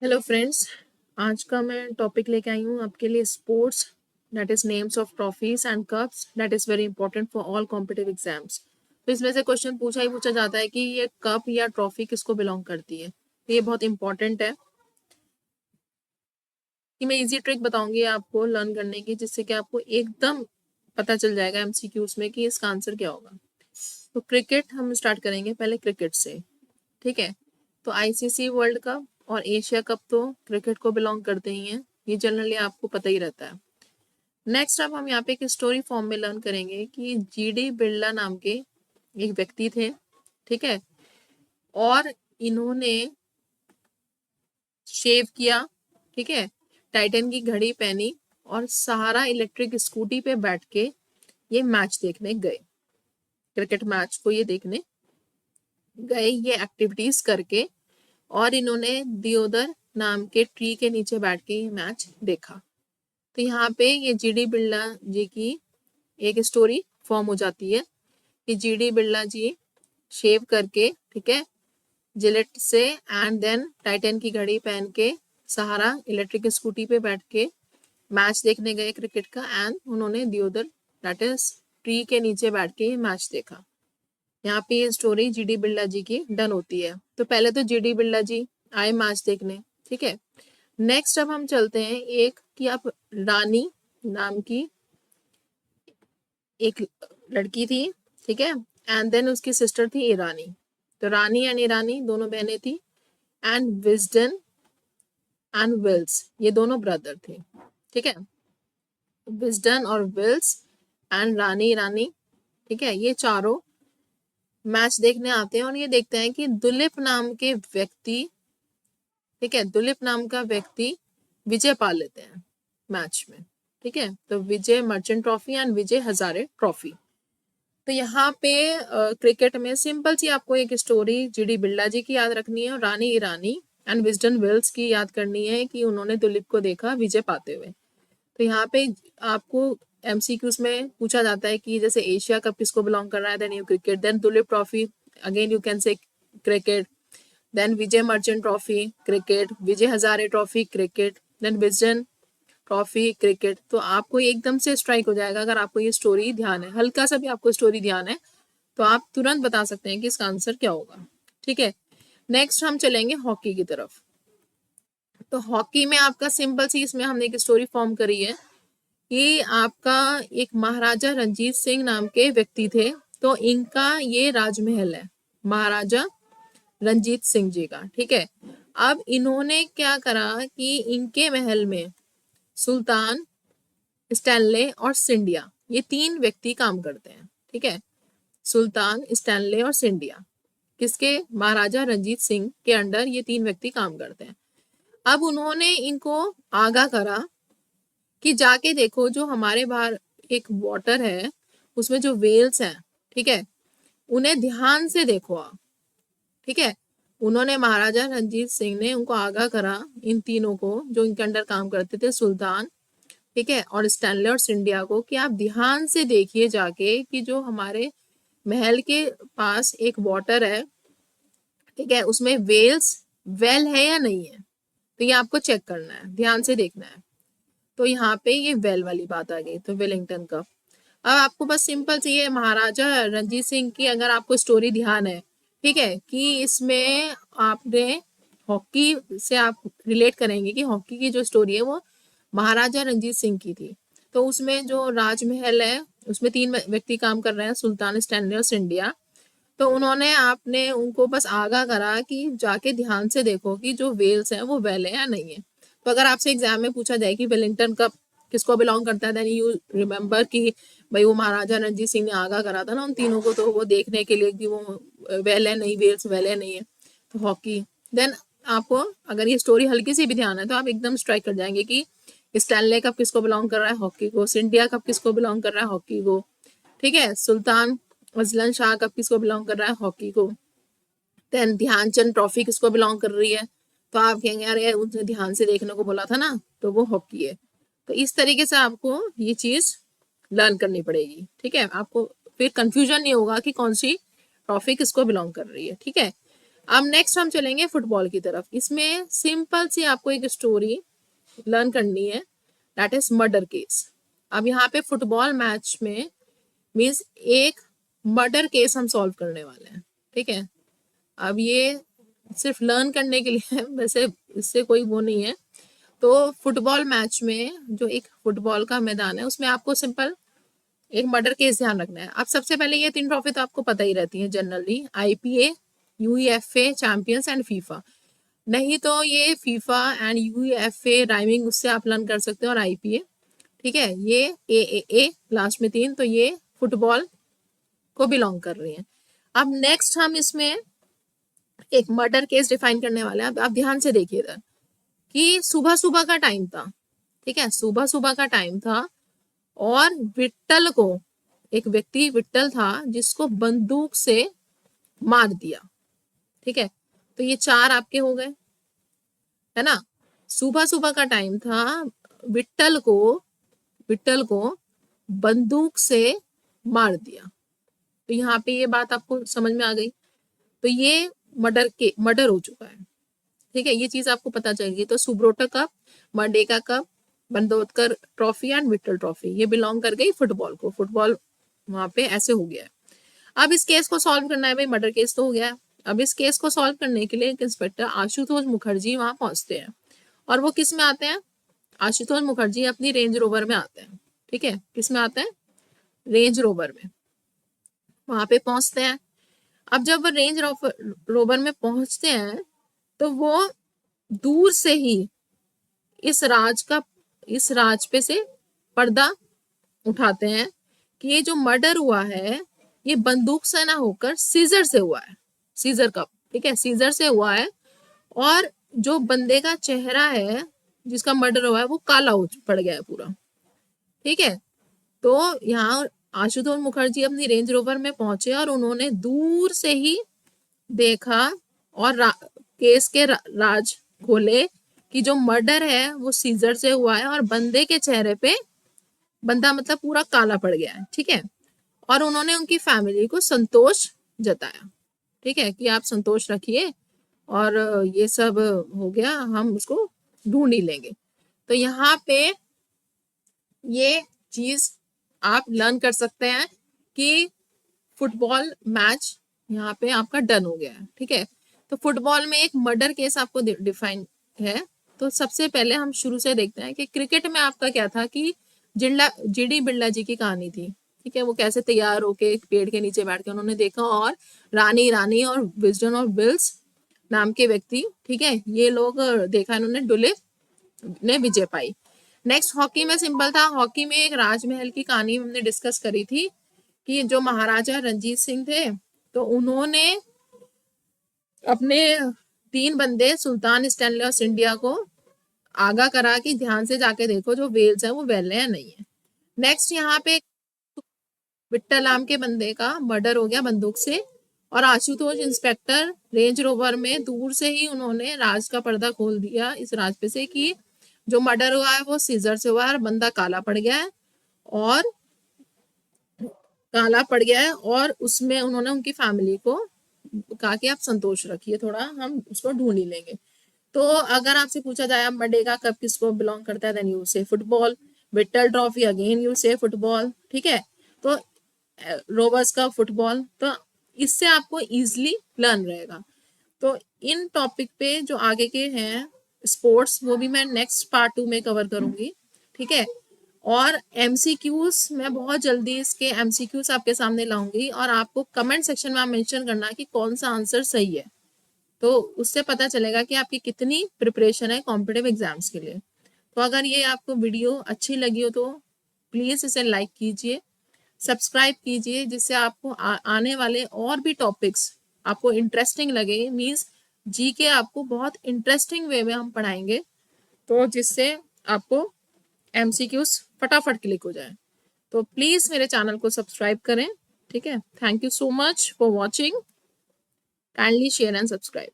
Hello friends, आज का मैं टॉपिक लेके आई हूँ आपके लिए sports, that is names of trophies and cups, that is very important for all competitive exams. तो इसमें से क्वेश्चन पूछा जाता है कि ये कप या ट्रॉफी किसको बिलोंग करती है। तो ये बहुत इंपॉर्टेंट है कि मैं इजी ट्रिक बताऊंगी आपको लर्न करने की, जिससे कि आपको एकदम पता चल जाएगा एमसीक्यूज में कि इसका आंसर क्या होगा। तो क्रिकेट हम स्टार्ट करेंगे पहले क्रिकेट से, ठीक है। तो आईसीसी वर्ल्ड कप और एशिया कप तो क्रिकेट को बिलोंग करते ही हैं, ये जनरली आपको पता ही रहता है। नेक्स्ट अब हम यहाँ पे एक स्टोरी फॉर्म में लर्न करेंगे कि जीडी बिरला नाम के एक व्यक्ति थे, ठीक है, और इन्होंने शेव किया, ठीक है, टाइटन की घड़ी पहनी और सहारा इलेक्ट्रिक स्कूटी पे बैठ के ये मैच देखने गए। क्रिकेट मैच को ये देखने गए, ये एक्टिविटीज करके, और इन्होंने दियोदर नाम के ट्री के नीचे बैठ के ये मैच देखा। तो यहाँ पे ये जीडी बिरला जी की एक स्टोरी फॉर्म हो जाती है कि जीडी बिरला जी शेव करके, ठीक है, जिलेट से, एंड देन टाइटन की घड़ी पहन के सहारा इलेक्ट्रिक स्कूटी पे बैठ के मैच देखने गए क्रिकेट का, एंड उन्होंने दियोदर दैट इज ट्री के नीचे बैठ के मैच देखा। यहाँ पे ये स्टोरी जीडी बिरला जी की डन होती है। तो पहले तो जीडी बिरला जी आए मैच देखने, ठीक है। नेक्स्ट अब हम चलते हैं एक कि आप रानी नाम की एक लड़की थी, ठीक है, एंड देन उसकी सिस्टर थी ईरानी। तो रानी एंड ईरानी दोनों बहनें थी, एंड विजडन एंड विल्स ये दोनों ब्रदर थे, ठीक है। विजडन और विल्स एंड रानी ईरानी, ठीक है, ये चारों मैच देखने आते हैं और ये देखते हैं कि दुलीप नाम के व्यक्ति, ठीक है, दुलीप नाम का व्यक्ति विजय पा लेते हैं मैच में, ठीक है। तो Vijay Merchant trophy and Vijay Hazare trophy. तो यहाँ पे क्रिकेट में सिंपल सी आपको एक स्टोरी जीडी बिरला जी की याद रखनी है और रानी ईरानी एंड विजडन विल्स की याद करनी है कि उन्होंने दुलीप को देखा विजय पाते हुए। तो यहाँ पे आपको एमसीक्यूज में पूछा जाता है कि जैसे एशिया कप किसको बिलोंग कर रहा है, then you cricket, then Duleep trophy, again you can say cricket, then Vijay Merchant trophy cricket, Vijay Hazare trophy cricket, then Wisden trophy cricket. तो आपको एकदम से स्ट्राइक हो जाएगा अगर आपको ये स्टोरी ध्यान है, हल्का सा भी आपको स्टोरी ध्यान है तो आप तुरंत बता सकते हैं कि इसका आंसर क्या होगा, ठीक है। नेक्स्ट हम चलेंगे हॉकी की तरफ। तो हॉकी में आपका सिंपल सी इसमें हमने एक स्टोरी फॉर्म करी है कि आपका एक महाराजा रंजीत सिंह नाम के व्यक्ति थे। तो इनका ये राजमहल है, महाराजा रंजीत सिंह जी का, ठीक है। अब इन्होंने क्या करा कि इनके महल में सुल्तान, स्टैनले और सिंडिया ये तीन व्यक्ति काम करते हैं, ठीक है। सुल्तान, स्टैनले और सिंडिया किसके, महाराजा रंजीत सिंह के अंडर ये तीन व्यक्ति काम करते हैं। अब उन्होंने इनको आगाह करा कि जाके देखो जो हमारे बाहर एक वाटर है उसमें जो वेल्स हैं, ठीक है, उन्हें ध्यान से देखो आप, ठीक है। उन्होंने महाराजा रंजीत सिंह ने उनको आगाह करा, इन तीनों को जो इनके अंडर काम करते थे, सुल्तान, ठीक है, और स्टैनले और सिंडिया को, कि आप ध्यान से देखिए जाके कि जो हमारे महल के पास एक वाटर है, ठीक है, उसमें वेल्स वेल है या नहीं है। तो ये आपको चेक करना है, ध्यान से देखना है। तो यहाँ पे ये वेल वाली बात आ गई, तो वेलिंगटन कप। अब आपको बस सिंपल सी ये महाराजा रंजीत सिंह की अगर आपको स्टोरी ध्यान है, ठीक है, कि इसमें आपने हॉकी से आप रिलेट करेंगे कि हॉकी की जो स्टोरी है वो महाराजा रंजीत सिंह की थी। तो उसमें जो राजमहल है उसमें तीन व्यक्ति काम कर रहे हैं, सुल्तान, स्टैनले और सिंडिया। तो उन्होंने आपने उनको बस आगाह करा कि जाके ध्यान से देखो कि जो वेल्स है वो वेल है या नहीं है। तो अगर आपसे एग्जाम में पूछा जाए कि वेलिंगटन कप किसको बिलोंग करता है, देन यू रिमेम्बर कि भाई वो महाराजा रणजीत सिंह ने आगाह करा था ना उन तीनों को, तो वो देखने के लिए कि वो वेल है नहीं, वेल्स वेल है नहीं है। तो हॉकी, देन आपको अगर ये स्टोरी हल्की सी भी ध्यान है तो आप एकदम स्ट्राइक कर जाएंगे कि स्टैनले कप किसको बिलोंग कर रहा है, हॉकी को। सिंडिया कप किसको बिलोंग कर रहा है, हॉकी को, ठीक है। सुल्तान अजलन शाह कप किसको बिलोंग कर रहा है, हॉकी को। देन ध्यानचंद ट्रॉफी किसको बिलोंग कर रही है, तो आप कहेंगे अरे उसने ध्यान से देखने को बोला था ना, तो वो हॉकी है। तो इस तरीके से आपको ये चीज लर्न करनी पड़ेगी, ठीक है। आपको फिर कंफ्यूजन नहीं होगा कि कौन सी ट्रॉफी किसको बिलोंग कर रही है, ठीक है। अब नेक्स्ट हम चलेंगे फुटबॉल की तरफ। इसमें सिंपल सी आपको एक स्टोरी लर्न करनी है, दैट इज मर्डर केस। अब यहाँ पे फुटबॉल मैच में मीन्स एक मर्डर केस हम सॉल्व करने वाले हैं, ठीक है। अब ये सिर्फ लर्न करने के लिए है, वैसे इससे कोई वो नहीं है। तो फुटबॉल मैच में जो एक फुटबॉल का मैदान है उसमें आपको सिंपल एक मर्डर केस ध्यान रखना है। अब सबसे पहले ये 3 ट्रॉफी तो आपको पता ही रहती है generally, IPA, UEFA champions and FIFA. नहीं तो ये फीफा एंड UEFA राइमिंग उससे आप लर्न कर सकते हो, और IPA, ठीक है। ये AAA लास्ट में 3, तो ये फुटबॉल को बिलोंग कर रही है। अब नेक्स्ट हम इसमें एक मर्डर केस डिफाइन करने वाले हैं। अब आप ध्यान से देखिए इधर कि सुबह सुबह का टाइम था, ठीक है, सुबह सुबह का टाइम था, और विट्ठल को, एक व्यक्ति विट्ठल था जिसको बंदूक से मार दिया, ठीक है। तो ये 4 आपके हो गए, है ना। सुबह सुबह का टाइम था, विट्ठल को बंदूक से मार दिया। तो यहाँ पे ये बात आपको समझ में आ गई। तो ये मर्डर हो चुका है, ठीक है। ये चीज आपको पता चल गई। तो Subroto cup, Merdeka cup, Bandodkar trophy and Vitthal trophy ये बिलोंग कर गई फुटबॉल को। फुटबॉल वहां पे ऐसे हो गया है। अब इस केस को सॉल्व करना है भाई, मर्डर केस तो हो गया है। अब इस केस को सॉल्व करने के लिए इंस्पेक्टर आशुतोष मुखर्जी वहां पहुंचते हैं। और वो किस में आते हैं? आशुतोष मुखर्जी अपनी रेंज रोवर में आते हैं, ठीक है। किस में आते हैं? रेंज रोवर में। वहां पे पहुंचते हैं। अब जब वो रेंज रोवर में पहुंचते हैं तो वो दूर से ही इस राज पे से पर्दा उठाते हैं कि ये जो मर्डर हुआ है ये बंदूक से ना होकर सीजर से हुआ है। सीजर कप, ठीक है, सीजर से हुआ है। और जो बंदे का चेहरा है जिसका मर्डर हुआ है वो काला हो पड़ गया है पूरा, ठीक है। तो यहाँ आशुतोष मुखर्जी अपनी रेंज रोवर में पहुंचे और उन्होंने दूर से ही देखा और केस के राज खोले कि जो मर्डर है वो सीजर से हुआ है, और बंदे के चेहरे पे, बंदा मतलब पूरा काला पड़ गया है, ठीक है। और उन्होंने उनकी फैमिली को संतोष जताया, ठीक है, कि आप संतोष रखिए और ये सब हो गया, हम उसको ढूंढ ही लेंगे। तो यहाँ पे ये चीज आप लर्न कर सकते हैं कि फुटबॉल मैच यहाँ पे आपका डन हो गया है, ठीक है। तो फुटबॉल में एक मर्डर केस आपको डिफाइन है। तो सबसे पहले हम शुरू से देखते हैं कि क्रिकेट में आपका क्या था कि GD बिरला जी की कहानी थी, ठीक है। वो कैसे तैयार होके एक पेड़ के नीचे बैठ के उन्होंने देखा, और रानी और विजडन और विल्स नाम के व्यक्ति, ठीक है, ये लोग देखा, इन्होंने डुलिप ने विजय पाई। नेक्स्ट हॉकी में सिंपल था। हॉकी में एक राजमहल की कहानी हमने डिस्कस करी थी कि जो महाराजा रणजीत सिंह थे तो उन्होंने अपने 3 बंदे सुल्तान स्टैनले ऑफ इंडिया को आगाह करा कि ध्यान से जाके देखो जो वेल्स है वो वेल है या नहीं है। नेक्स्ट यहाँ पे विट्ठलाम के बंदे का मर्डर हो गया बंदूक से, और आशुतोष इंस्पेक्टर रेंज रोवर में दूर से ही उन्होंने राज का पर्दा खोल दिया इस राज पे से कि जो मर्डर हुआ है वो सीजर से हुआ है, बंदा काला पड़ गया है, और उसमें उन्होंने उनकी फैमिली को कहा कि आप संतोष रखिए, थोड़ा हम उसको ढूंढ ही लेंगे। तो अगर आपसे पूछा जाए मर्डेगा कप किसको बिलोंग करता है, देन यू से football. Vitthal trophy again you से फुटबॉल, ठीक है। तो रोवर्स का फुटबॉल, तो इससे आपको इजीली लर्न रहेगा। तो इन टॉपिक पे जो आगे के हैं स्पोर्ट्स वो भी मैं नेक्स्ट पार्ट 2 में कवर करूंगी, ठीक है। और MCQs मैं बहुत जल्दी इसके MCQs आपके सामने लाऊंगी, और आपको कमेंट सेक्शन में आप मेंशन करना कि कौन सा आंसर सही है, तो उससे पता चलेगा कि आपकी कितनी प्रिपरेशन है कॉम्पिटिटिव एग्जाम्स के लिए। तो अगर ये आपको वीडियो अच्छी लगी हो तो प्लीज़ इसे लाइक कीजिए, सब्सक्राइब कीजिए, जिससे आपको आने वाले और भी टॉपिक्स आपको इंटरेस्टिंग लगे। मीन्स GK आपको बहुत इंटरेस्टिंग वे में हम पढ़ाएंगे, तो जिससे आपको MCQs फटाफट क्लिक हो जाए। तो प्लीज़ मेरे चैनल को सब्सक्राइब करें, ठीक है। Thank you so much for watching, kindly share and subscribe.